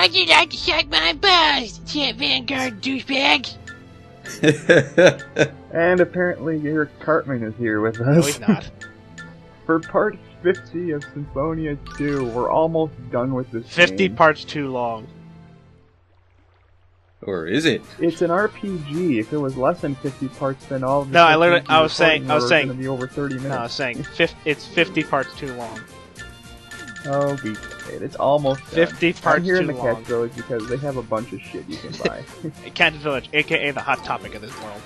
How'd you like to suck my balls, Champ Vanguard douchebag? And apparently Eric Cartman is here with us. No, he's not. For part 50 of Symphonia 2, we're almost done with this 50 game. parts too long. Or is it? It's an RPG. If it was less than 50 parts, then all of the No, I was going saying, to be over 30 minutes. no, I was saying, it's 50 parts too long. Oh, be quiet. It's almost done. 50 parts I'm here too in the long. Cat Village because they have a bunch of shit you can buy. Cat Village, aka the hot topic of this world.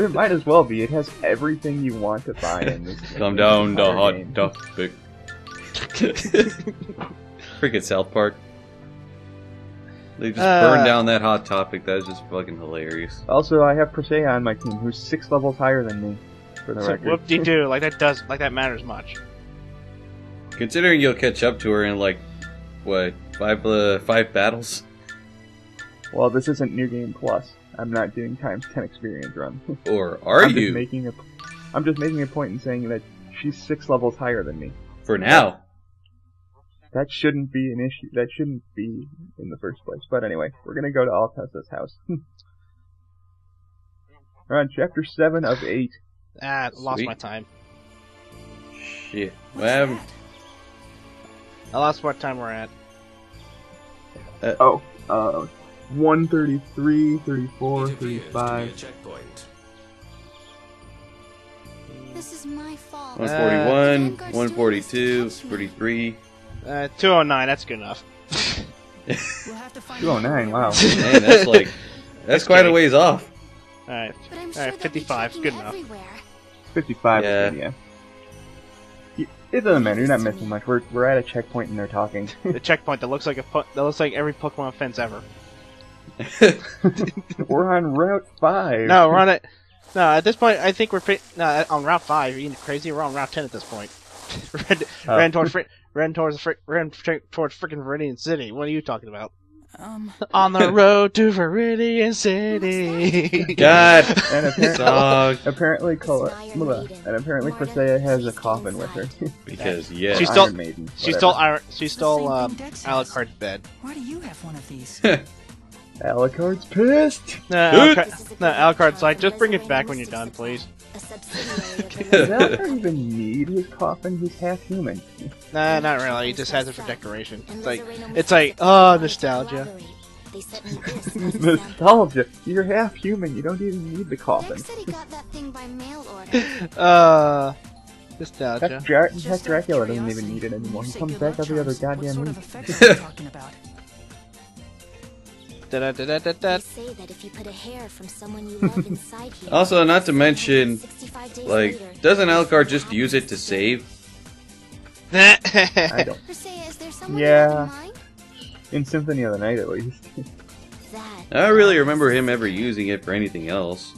It might as well be. It has everything you want to buy in this game. Come down the hot game. topic. Freaking South Park. They just burned down that hot topic. That was just fucking hilarious. Also, I have Persea on my team, who's 6 levels higher than me, for the So record. whoop-de-doo, like that matters much. Considering you'll catch up to her in like, what, 5 battles? Well, this isn't New Game Plus. I'm not doing times 10 experience run. Or are you? I'm just making a point in saying that she's 6 levels higher than me. For now. That shouldn't be an issue. That shouldn't be in the first place. But anyway, we're gonna go to Altessa's house. We're on chapter 7 of 8. Ah, lost Sweet. my time. Shit. Well, I lost what time we're at. 133, 34, 35. This is my fault. 141, 142, 33. 209, that's good enough. 209, wow. Man, that's like... That's quite a ways off. Alright, But I'm sure alright, they'll be 55, checking good enough. everywhere. 55 Yeah. again, yeah. It doesn't matter, you're not missing much. We're at a checkpoint and they're talking. The checkpoint that looks like every Pokemon fence ever. We're on Route 5. No, we're on it. No, at this point, I think we're on Route 5. Are you crazy? We're on Route 10 at this point. ran towards freaking Viridian City. What are you talking about? On the road to Viridian City. God. And Dog. apparently Persea has a coffin with her. Because, yeah. She stole- Iron Maiden, She whatever. stole Alucard's bed. Why do you have one of these? Alucard's pissed! Alucard's like, just bring it back when you're done, please. A subsidiary of Does Alucard even need his coffin? He's half human. Nah, not really. He just has it for decoration. It's like, oh, nostalgia. They sent me this as a sample. Nostalgia! You're half human, you don't even need the coffin. Dex said he got that thing by mail order. Nostalgia. Heck, Dracula doesn't even need it anymore. He comes back every other goddamn week. Talking about? They say that if you put a hair from someone you love inside here. Also, not to mention, 65 days like, later, doesn't Alucard just use it to save? I don't. Persea, is there someone Yeah. you have in mind? In Symphony of the Night, at least. That. I don't really remember him ever using it for anything else.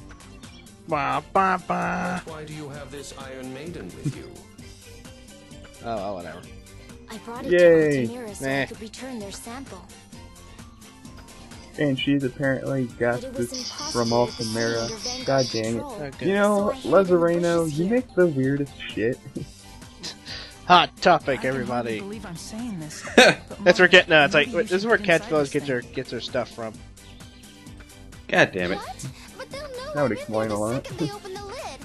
Ba, ba, ba. Why do you have this Iron Maiden with you? Oh, well, whatever. I brought it Yay. to Altamira so Meh. I could return their sample. And she's apparently got But it was this from impossible to find Altamira. under Vanguard God dang it. control. Okay. You know, Lezareno, you make the weirdest shit. Hot topic, I can everybody. hardly believe I'm saying this. That's where it's like this is where Cat Village gets her stuff from. God damn it. What? But they'll know That would everything explain a the lot. second they open the lid.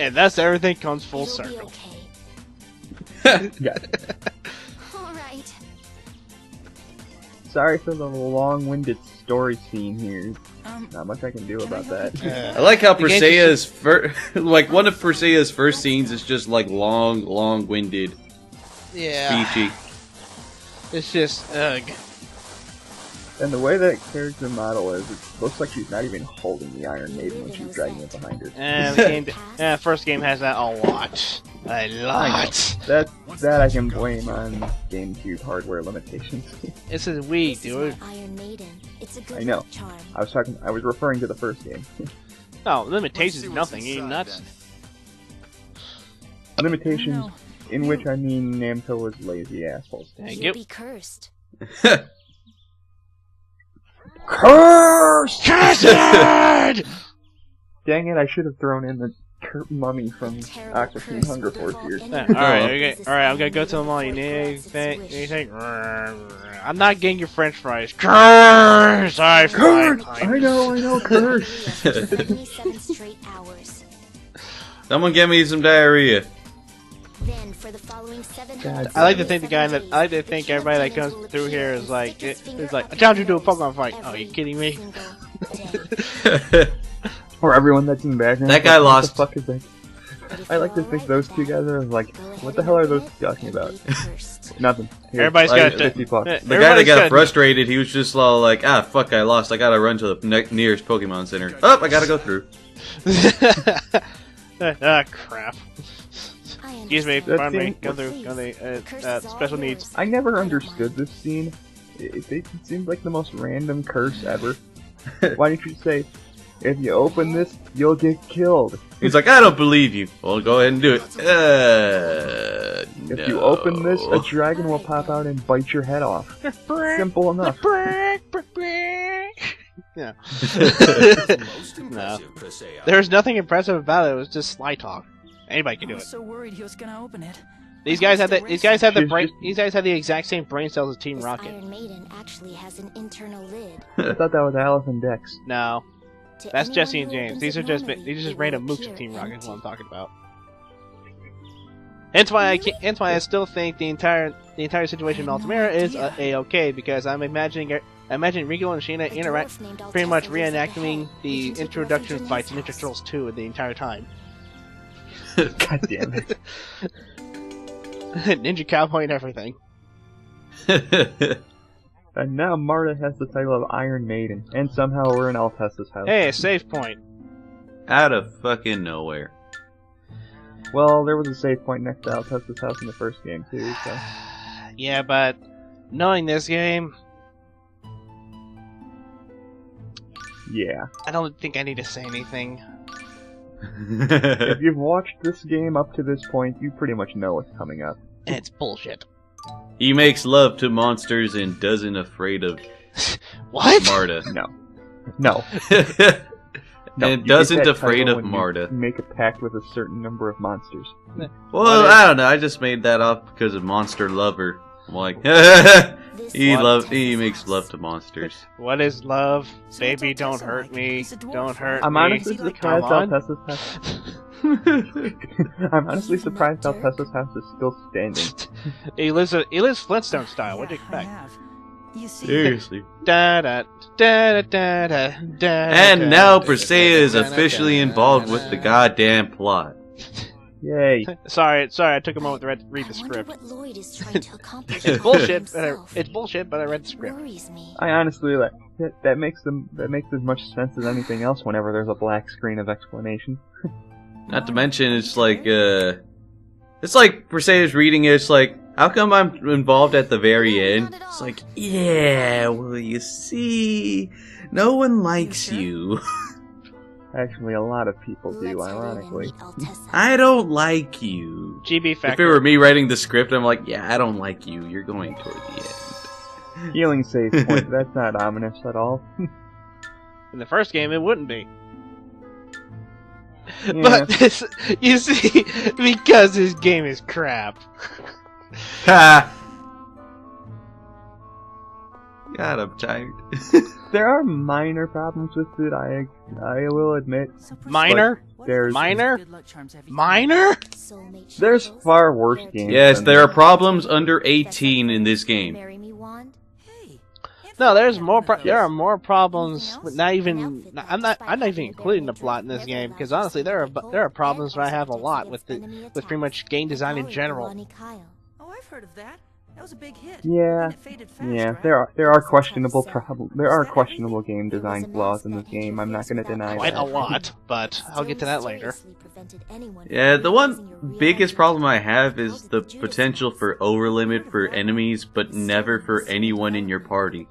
and thus everything comes full You'll be circle. okay. Yeah. Alright. Sorry for the long-winded story scene here. Um, Not much I can do about that. I like how The game Persea's like one of Persea's first scenes is just like long-winded, Yeah, speechy. it's just ugh. And the way that character model is, it looks like she's not even holding the Iron Maiden when she's dragging it behind her. And the game, first game has that a lot, I know. That I can blame on GameCube hardware limitations. This is Wii, This is dude. my Iron Maiden. It's a good I know. luck charm. I was referring to the first game. Oh, limitations is nothing. You nuts? Limitations, No. in which I mean Namco was lazy assholes. Thank You'll you. be cursed. Cursed! Cursed! Dang it, I should have thrown in the Mummy from Aqua Teen Hunger Force here. Alright, I'm gonna go to the mall. You need anything? I'm not getting your french fries. Curse! I know, curse! 77 straight hours. Someone get me some diarrhea. Then for the following 700 I like to think everybody that comes through here is like, I challenge you to a Pokemon fight. Oh, you kidding me? Or everyone that's in the background. That guy lost. What the fuck is that? I like to think those two guys are like, what the hell are those talking about? Nothing. Here, Everybody's like, got $50. The guy that got frustrated, he was just all like, ah, fuck, I lost. I gotta run to the nearest Pokemon Center. Oh, I gotta go through. Ah, crap. Excuse me, pardon me. Go through. Special needs. I never understood this scene. It seems like the most random curse ever. Why don't you say, if you open this, you'll get killed? He's like, I don't believe you. Well, go ahead and do it. If you open this, a dragon will pop out and bite your head off. Simple enough. Yeah. Most No. impressive, Presea. There's nothing impressive about it. It was just sly talk. Anybody can do I was it. so worried he was gonna open it. These guys had the She's These guys had the exact same brain cells as Team This Rocket. Iron Maiden actually has an internal lid. I thought that was Alice and Dex. No, To that's anyone Jesse who and James. opens These it are just normally, it random will mooks of appear Team Rocket. Is what I'm empty. talking about. Hence why I still think the entire situation in Altamira is a-okay, because I'm imagining Rico and Sheena A interact, dwarf named pretty much Altessa lives up reenacting ahead. the You can take a introduction look at fights in Genesis Ninja Turtles 2 the entire time. God damn it. Ninja Cowboy and everything. And now Marta has the title of Iron Maiden, and somehow we're in Altessa's house. Hey, a save point. Out of fucking nowhere. Well, there was a save point next to Altessa's house in the first game, too, so... Yeah, but knowing this game, Yeah. I don't think I need to say anything. If you've watched this game up to this point, you pretty much know what's coming up. And it's bullshit. He makes love to monsters and doesn't afraid of What? Marta. No. No. No, you And get doesn't that afraid title of when you Marta. make a pact with a certain number of monsters. Well, I don't know. I just made that up because of Monster Lover. I'm like, he makes love to monsters. What is love? So Baby, what's don't Altessa hurt like? me. He's a dwarf. Don't hurt I'm me. honestly Is he like- surprised Come on. Altessa's house... I'm honestly surprised Altessa's house is still standing. He lives Flintstone style. What'd you Yeah, I expect? have. You see, Seriously. Da da da da da da da. And now Persea is officially involved with the goddamn plot. Yay. Sorry, I took a moment to read the I wonder script. what Lloyd is trying to accomplish. It's bullshit. himself. It's bullshit, but I read the script. Worries me. I honestly, like, that makes as much sense as anything else whenever there's a black screen of explanation. Not to mention, it's like Persea's reading it, it's like, how come I'm involved at the very end? It's like, yeah, well, you see, no one likes you. Actually, a lot of people do, Let's hurry then ironically. meet Altessa. I don't like you. GB If it factor. were me writing the script, I'm like, yeah, I don't like you. You're going toward the end. Healing save point, that's not ominous at all. In the first game, it wouldn't be. Yeah. But this, you see, because this game is crap. Ha! God, I'm tired. There are minor problems with it, I will admit. So Minor? what There's- Minor? good luck charms have you Minor? Soulmate There's shackles, far worse rare games. Yes, than there are this. problems under 18 in this game. Marry me wand. Hey, No, there's yeah, more. one of There those. are more problems. Anything With else? not An even. outfit that I'm helps not fight even off including the any plot in this barrier game because that honestly, there are problems that I have a lot with the with pretty much game design in general. Oh, I've heard of that. That was a big hit. Yeah, And it faded fast, yeah, right? there are questionable questionable game design flaws in this game. I'm not gonna deny Quite a that. lot, but I'll get to that later. Yeah, the one biggest problem I have is the potential for overlimit for enemies, but never for anyone in your party.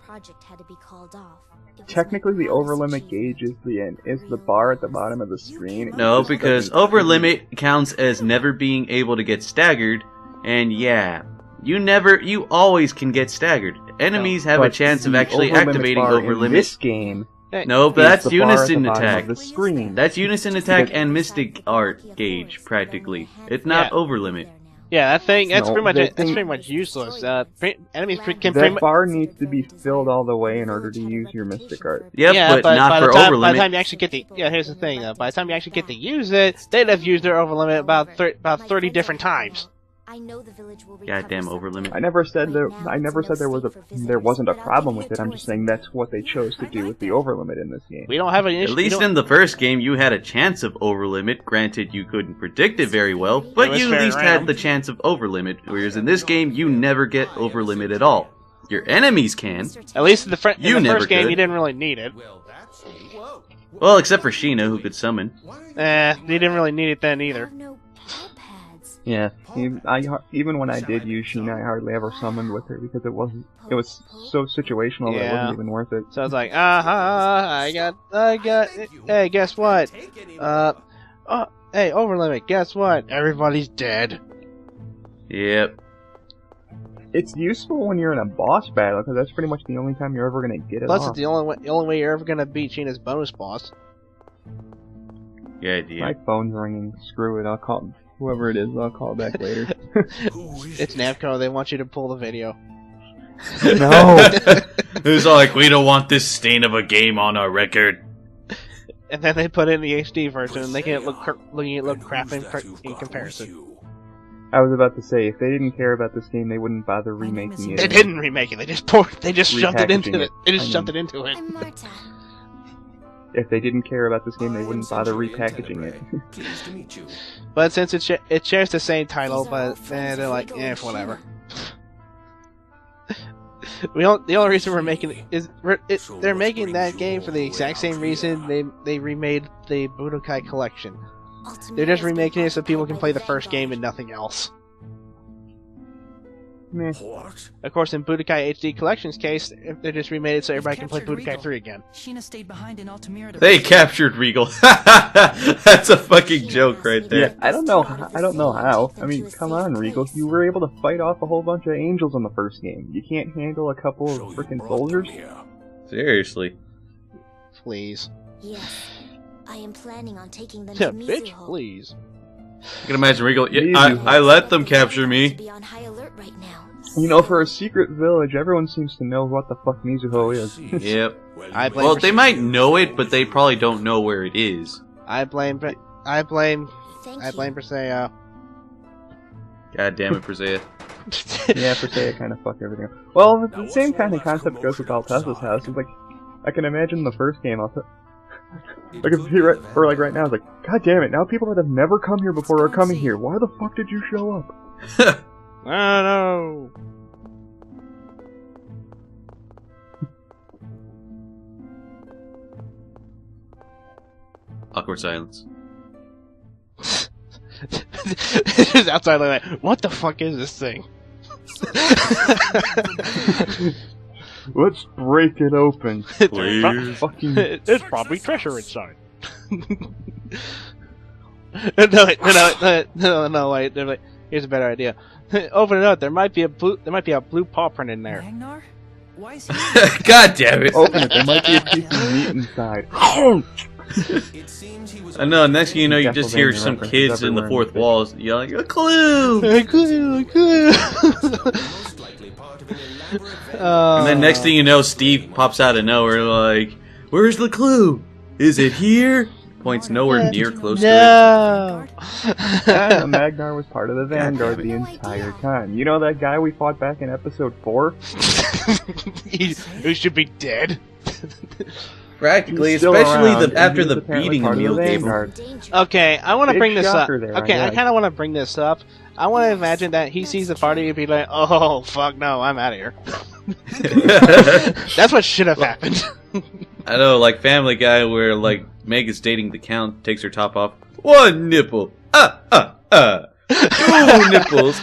Technically, the overlimit gauge is the bar at the bottom of the screen. It No, just because doesn't- overlimit counts as never being able to get staggered, and yeah, you always can get staggered. Enemies have a But chance of the actually overlimit activating bar in overlimit. this game No, but It's that's the bar at the unison bottom attack. of the screen. That's unison attack and mystic art gauge, practically. It's not over limit. Yeah, that thing. That's No, pretty much that it. That's thing- pretty much useless. Enemies can pretty That much. bar needs to be filled all the way in order to use your mystic art. Yep, Yeah, but by not the for time, over by the time limit. you actually get the here's the thing though. By the time you actually get to use it, they'd have used their over limit about 30 different times. I know the village will recover Goddamn some over of limit. it. I never said Right now, I never said there no wasn't a visitor problem for with it. I'm just saying that's what they chose to do with the overlimit in this game. We don't have an issue. At least in the first game, you had a chance of over limit. Granted, you couldn't predict it very well, but was you at very least random. had the chance of over limit. Whereas in this game, you never get over limit at all. Your enemies can. At least in the, You in the never first game, could. you didn't really need it. Well, except for Sheena, who could summon. They didn't really need it then either. Have no paw pads. Yeah, even when I did use Sheena, I hardly ever summoned with her because it was so situational that it Yeah. wasn't even worth it. So I was like, I got. Hey, guess what? Hey, over limit. Guess what? Everybody's dead. Yep. It's useful when you're in a boss battle because that's pretty much the only time you're ever gonna get it Plus, off. it's the only way you're ever gonna beat Sheena's bonus boss. Good idea. My phone's ringing. Screw it. I'll call whoever it is. I'll call back later. It's Namco. They want you to pull the video. No. Who's like, we don't want this stain of a game on our record. And then they put in the HD version and they can look crap in comparison. I was about to say, if they didn't care about this game, they wouldn't bother remaking it. They didn't remake it. They just shoved it into Repackaging it. They just it. shoved it into it. I'm Marta. If they didn't care about this game, they wouldn't bother repackaging it. Pleased to meet you. But since it shares the same title, but they're like, whatever. The only reason we're making it is they're making that game for the exact same reason they remade the Budokai Collection. They're just remaking it so people can play the first game and nothing else. Meh. What? Of course, in Budokai HD Collection's case, they just remade it so everybody can play Budokai 3 again. Sheena stayed behind in Altamira to They captured Regal. That's a fucking joke right Yeah, there. I don't know how. I mean, come on, Regal. You were able to fight off a whole bunch of angels in the first game. You can't handle a couple of freaking soldiers? Seriously. Please. Yes. I am planning on taking them Yeah, to bitch, Mizuho. please. I can imagine Regal. Yeah, Mizuho. I let them capture To me. be on high alert right now. You know, for a secret village, everyone seems to know what the fuck Mizuho is. Yep. I blame. Well, they might know it, but they probably don't know where it is. I blame. Thank Persea. God damn it, Persea. Yeah, for say I kind of fuck everything up. Well, the same kind of concept goes with Altessa's house. It's like, I can imagine the first game, like if you or like right now, it's like, god damn it, now people that have never come here before are coming here. Why the fuck did you show up? Oh no! Awkward silence. Just outside like, what the fuck is this thing? Let's break it open. Please. Fucking There's probably treasure inside. No, wait. They're like, here's a better idea. Open it up. There might be a blue paw print in there. Magnar? Why is he? God damn it. open it. There might be a piece of meat inside. It seems he was I know, next thing you know, you just hear Castlevania some references kids in the everywhere fourth in the walls yelling, a clue! most likely part of an elaborate And then next thing you know, Steve pops out of nowhere like, where's the clue? Is it here? Points nowhere near close to No. And Magnar was part of the Vanguard damn the it. entire time. You know that guy we fought back in episode 4? Who should be dead? it. Practically, He's still especially around, and after he's the apparently beating part of Emil the gave him. Vanguard. Danger. Okay, I want to Big bring this up. shocker there, Okay, I yeah. kind of want to bring this up. I want to imagine that he sees the party and be like, "Oh fuck, no, I'm out of here." That's what should have happened. I know, like Family Guy, where like Meg is dating the Count, takes her top off. One nipple, 2 nipples,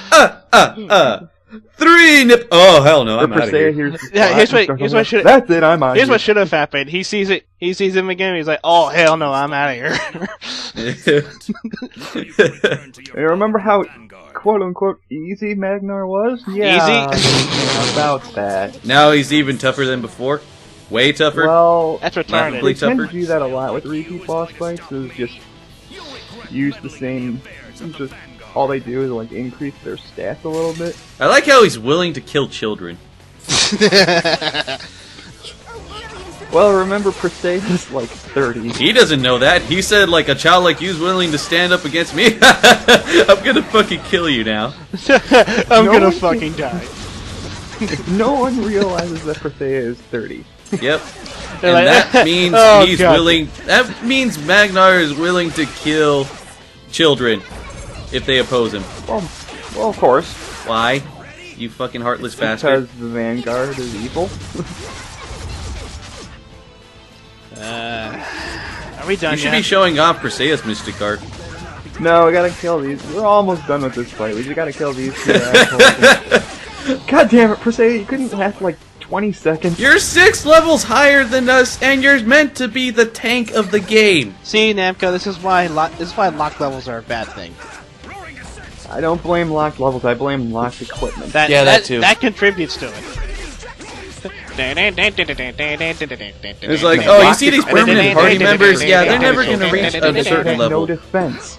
3 nip. Oh hell no, I'm Or out of Persea here. hears the Yeah, here's spot what- and here's starts what like, should- That's it, I'm out Here's here. what should have happened. He sees it. He sees him again. He's like, "Oh hell no, I'm out of here." Hey, remember how quote unquote easy Magnar was? Yeah, Easy? about that. Now he's even tougher than before. Way tougher? Well, That's they retarded. Way tend to tougher? do that a lot with repeat boss fights. Is just use the same. Just all they do is like increase their stats a little bit. I like how he's willing to kill children. Well, remember Perseus like 30. He doesn't know that. He said, like, a child like you is willing to stand up against me. I'm gonna fucking kill you now. I'm No gonna one fucking die. No one realizes that Perseus is 30. Yep. They're And like, that means "Oh, he's God." willing. That means Magnar is willing to kill children if they oppose him. Well, of course, Why? You fucking heartless bastard. because the Vanguard is evil. Are we done You should yet? be showing off Perseus, Mr. Cart. No, we gotta kill these. We're almost done with this fight. We just gotta kill these two assholes. God damn it, Perseus, you couldn't last like 20 seconds. You're 6 levels higher than us, and you're meant to be the tank of the game. See, Namco, this is why lock levels are a bad thing. I don't blame locked levels, I blame locked equipment. That too. That contributes to it. It's like, oh, you see these permanent party members? Yeah, they're never gonna reach a certain no level. defense.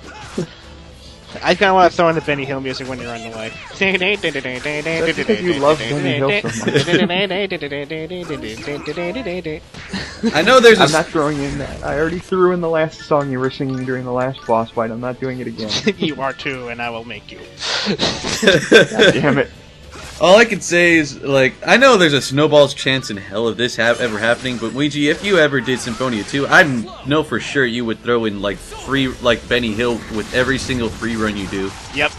I kind of want to throw in the Benny Hill music when you're on the way. That's because you love Benny Hill so much. I know there's I'm a. not throwing in that. I already threw in the last song you were singing during the last boss fight. I'm not doing it again. You are too, and I will make you. God damn it. All I can say is, like, I know there's a snowball's chance in hell of this ever happening, but Luigi, if you ever did Symphonia 2, I know for sure you would throw in, like, Benny Hill with every single free run you do. Yep.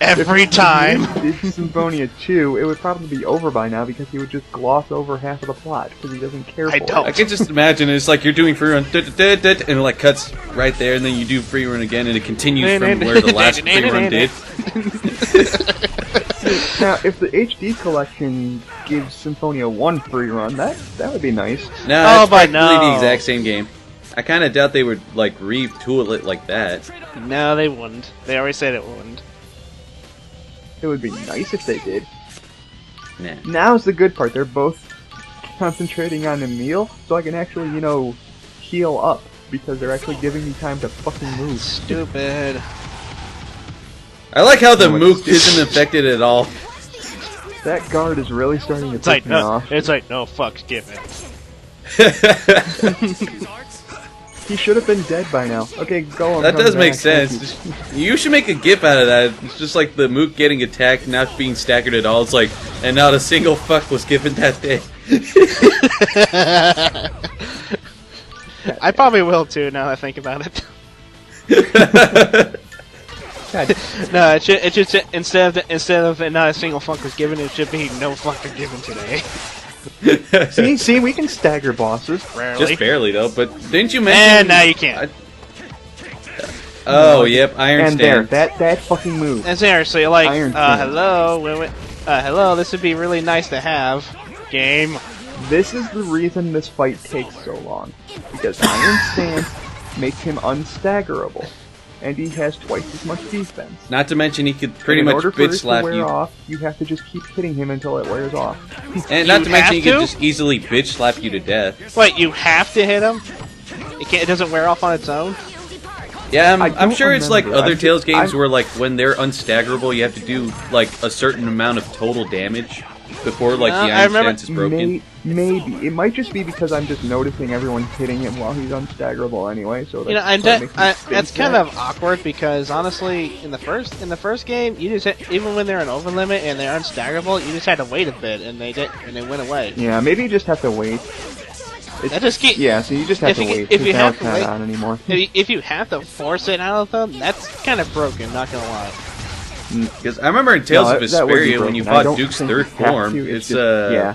Every time. If he did Symphonia 2, it would probably be over by now because he would just gloss over half of the plot because he doesn't care for I can just imagine it's like you're doing free run, and it like cuts right there, and then you do free run again, and it continues from where the last free run did. Now, if the HD collection gives Symphonia 1 free run, that would be nice. No, it's but practically no. the exact same game. I kind of doubt they would like retool it like that. No, they wouldn't. They already said it wouldn't. It would be nice if they did. Nah. Now's the good part. They're both concentrating on Emil, so I can actually, you know, heal up because they're actually giving me time to fucking move. Stupid. I like how the No, mook isn't affected at all. That guard is really starting to It's like piss me off. no fucks given. He should have been dead by now. Okay, go on. That does make sense. You should make a gif out of that. It's just like the mook getting attacked, not being staggered at all. It's like, and not a single fuck was given that day. I probably will too. Now that I think about it. No, it should instead of not a single fuck was given, it should be no fuck was given today. See, we can stagger bosses. Rarely. Just barely though. But didn't you mention? And now you can't. Oh, yep, Iron And there, Stand. that fucking move. And seriously, you're like, Iron Stand. hello, this would be really nice to have. Game. This is the reason this fight takes so long. Because Iron Stance makes him unstaggerable. And he has twice as much defense. Not to mention he could pretty And much in order for bitch this to slap wear you. off, you have to just keep hitting him until it wears off. And not to mention he have could to? just easily bitch slap you to death. Wait, you have to hit him? It doesn't wear off on its own? Yeah, I I'm don't sure it's like remember. other Tales games I- where like when they're unstaggerable you have to do like a certain amount of total damage before like the I Iron remember- Stance is broken. Maybe. It might just be because I'm just noticing everyone hitting him while he's unstaggerable anyway, so You know, that's and what makes me that's think kind that. of awkward because honestly, in the first game, you just even when they're an over limit and they're unstaggerable, you just had to wait a bit and they went away. Yeah, maybe you just have to wait. That just keep, Yeah, so you just have If to you- wait, if you because now have it's to not wait- on anymore. if you have to force it out of them, that's kind of broken. Not gonna lie. Because I remember in Tales of that would be Vesperia when you broken. I fought don't Duke's think third you have form, to, it's just- yeah.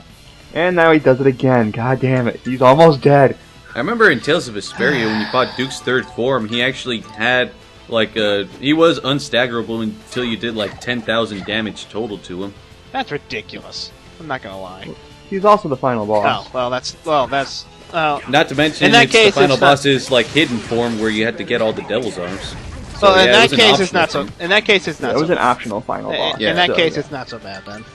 And now he does it again. God damn it. He's almost dead. I remember in Tales of Vesperia when you fought Duke's third form, he actually had like he was unstaggerable until you did like 10,000 damage total to him. That's ridiculous. I'm not gonna lie. He's also the final boss. Oh, that's Not to mention In that it's case, the final it's not- boss's like hidden form where you had to get all the devil's arms. So, well, in yeah, it that was an case, it's optional not so. thing. In that case, it's not. That was so an optional final boss. In that so, case, yeah. it's not so bad then.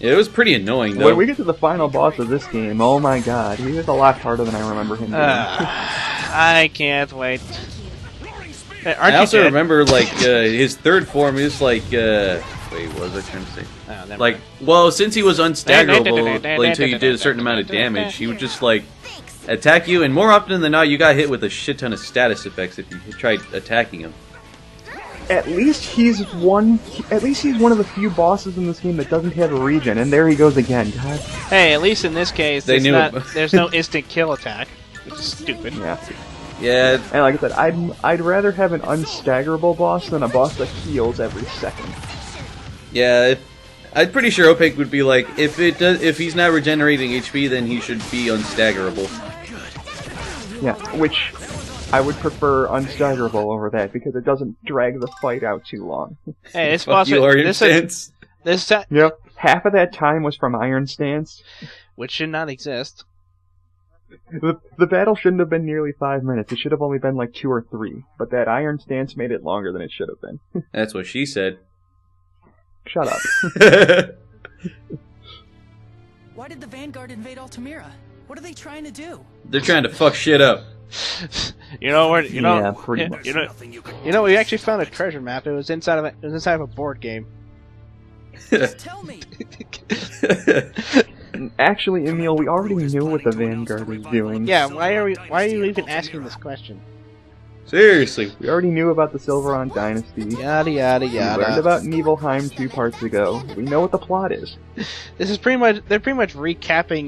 It was pretty annoying though. When we get to the final boss of this game, oh my god, he was a lot harder than I remember him being. I can't wait. Hey, I also remember like his third form is like wait, what was I trying to say? Oh, Like, well, since he was unstaggerable until you did a certain amount of damage, he would just like attack you, and more often than not, you got hit with a shit ton of status effects if you tried attacking him. At least he's one of the few bosses in this game that doesn't have a regen, and there he goes again. God. Hey, at least in this case, They knew there's no instant kill attack, which is stupid. Yeah. Yeah. And like I said, I'd rather have an unstaggerable boss than a boss that heals every second. Yeah. I'm pretty sure Opaque would be like, if he's not regenerating HP, then he should be unstaggerable. Yeah, which I would prefer unstaggerable over that because it doesn't drag the fight out too long. Hey, this Fuck boss, you, Iron Stance. this time, Yep, half of that time was from Iron Stance. which should not exist. The battle shouldn't have been nearly 5 minutes. It should have only been like 2 or 3. But that Iron Stance made it longer than it should have been. That's what she said. Shut up. Why did the Vanguard invade Altamira? What are they trying to do? They're trying to fuck shit up. Yeah, pretty much. You know, we actually found a treasure map. It was inside of a board game. Just tell me. Actually, Emil, we already knew what the Vanguard was doing. Yeah, why are you even asking this question? Seriously. We already knew about the Silveron Dynasty. Yada yada We learned yada. about Nibelheim 2 parts ago. We know what the plot is. This is they're pretty much recapping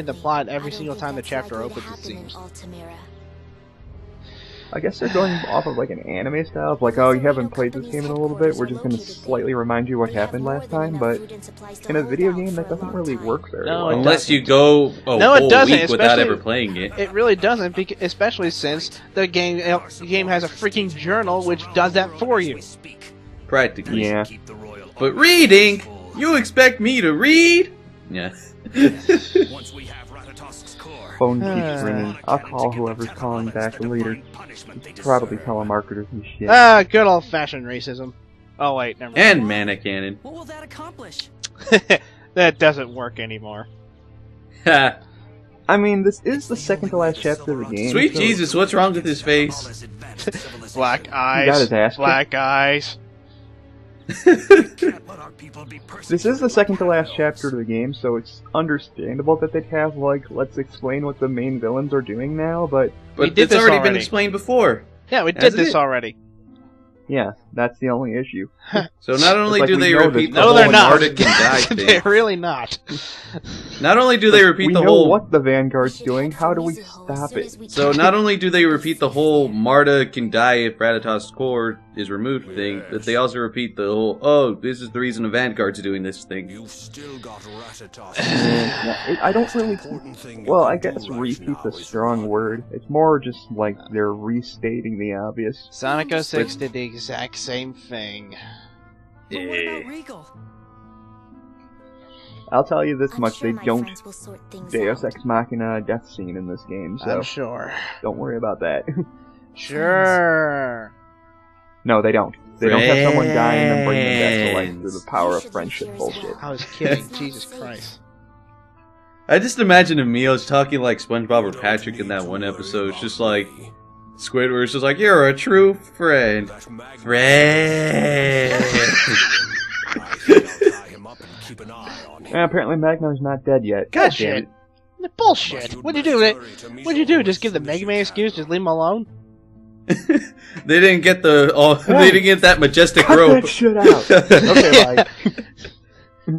the plot every single time the chapter opens, it seems. I guess they're going off of like an anime style of like, oh, you haven't played this game in a little bit, we're just going to slightly remind you what happened last time, but in a video game that doesn't really work very No, well. it Unless you go a No, it whole doesn't, week without especially- ever playing it. It really doesn't, especially since the game has a freaking journal which does that for you. Practically. Yeah. But reading? You expect me to read? Yeah. Phone keeps ringing. I'll call whoever's calling back later. Probably telemarketers and shit. Ah, good old-fashioned racism. Oh wait, never mind. And Mana Cannon. What will that accomplish? That doesn't work anymore. Ha. I mean, this is the second to last chapter of the game. Sweet so Jesus, what's wrong with his face? Black He got eyes. his ass kicked. Black eyes. This is the second to last chapter of the game, so it's understandable that they'd have, like, let's explain what the main villains are doing now, but We But did it's this already been already. explained before. Yeah, we did Hasn't this it? already. yeah, that's the only issue. So not only like do we they know repeat this. the No, whole they're not. Marta can die They're thing, really not. not only do they repeat We the know whole what the Vanguard's doing, how do we stop it? So not only do they repeat the whole Marta can die if Ratatosk's core is removed thing, but they also repeat the whole, oh, this is the reason the Vanguard's doing this thing. Still got Ratatosk. I don't really... Well, I guess repeat's a strong word. It's more just like they're restating the obvious. Sonic 06 did the exact same thing. But what about Regal? I'll tell you this much, they don't Deus Ex Machina death scene in this game, so I'm sure. don't worry about that. Sure. No, they don't. They don't have someone die and then bring them back to life through the power of friendship bullshit. I was kidding. Jesus Christ. I just imagine Emil's talking like SpongeBob or Patrick in that one episode. It's just like Squidward's just like, you're a true friend. Friend. And apparently Magnar's not dead yet. God damn shit. Bullshit. What'd you do? What'd you do? Just give the Mega Man excuse? Just leave him alone? They didn't get they didn't get that majestic Cut rope. that shit out! Okay, bye.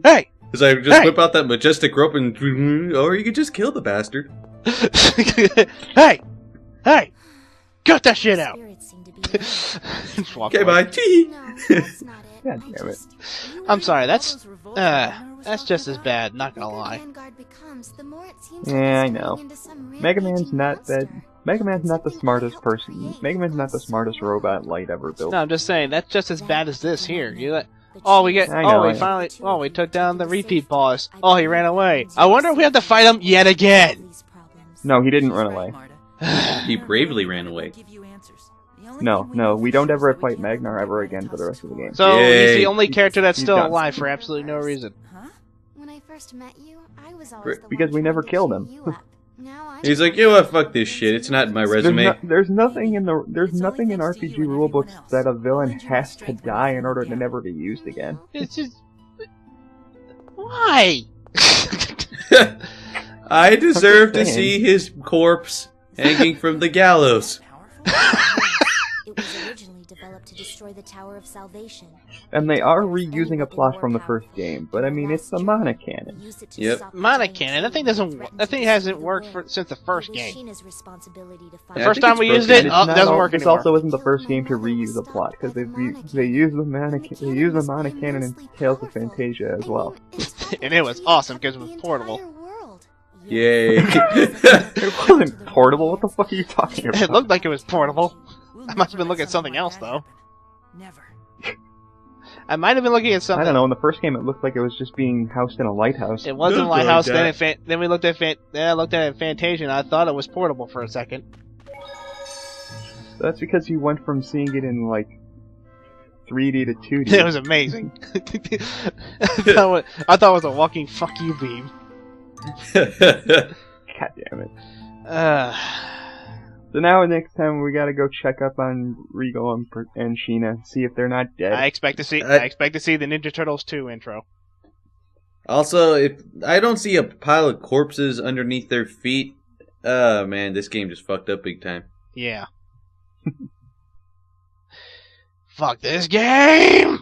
Hey! Cause I just whip out that majestic rope and, or you could just kill the bastard. Hey! Hey! Cut that shit out! Just walk Okay, away. bye. Tee. God damn it. I'm sorry, that's just as bad, not gonna lie. Yeah, I know. Mega Man's not the smartest person. Mega Man's not the smartest robot Light ever built. No, I'm just saying, that's just as bad as this here. We I know. we took down the repeat boss. Oh, he ran away. I wonder if we have to fight him yet again. No, he didn't run away. He bravely ran away. No, we don't ever fight Magnar ever again for the rest of the game. So Yay. he's the only character that's He's still done. alive for absolutely no reason. When I first met you, I was always the Because one we never trying to killed cheer him. you up. Now I'm He's like, you know what, fuck this shit. It's not in my resume. There's nothing in RPG rulebooks that a villain has to die in order to never be used again. It's just why? I deserve to saying. see his corpse hanging from the gallows. It was originally developed to destroy the Tower of Salvation. And they are reusing a plot from the first game, but I mean, it's a mana cannon. Yep. Mana cannon. That thing doesn't. That thing hasn't worked since the first game. The The Yeah, I first think time it's we used broken. it, it doesn't work This anymore. also isn't the first game to reuse a plot because they use the mana cannon in Tales of Fantasia as well. And it was awesome because it was portable. Yay. It wasn't portable. What the fuck are you talking about? It looked like it was portable. I must have been looking at something else though. Never. I might have been looking at something. I don't know. In the first game, it looked like it was just being housed in a lighthouse. It wasn't Look Lighthouse. like Then we looked at then I looked at it in Fantasia, and I thought it was portable for a second. That's because you went from seeing it in like 3D to 2D. It was amazing. I thought it was a walking fuck you beam. God damn it. Uh, So now next time we gotta go check up on Regal and Sheena, see if they're not dead. I expect to see the Ninja Turtles 2 intro. Also, if I don't see a pile of corpses underneath their feet, man, this game just fucked up big time. Yeah. Fuck this game!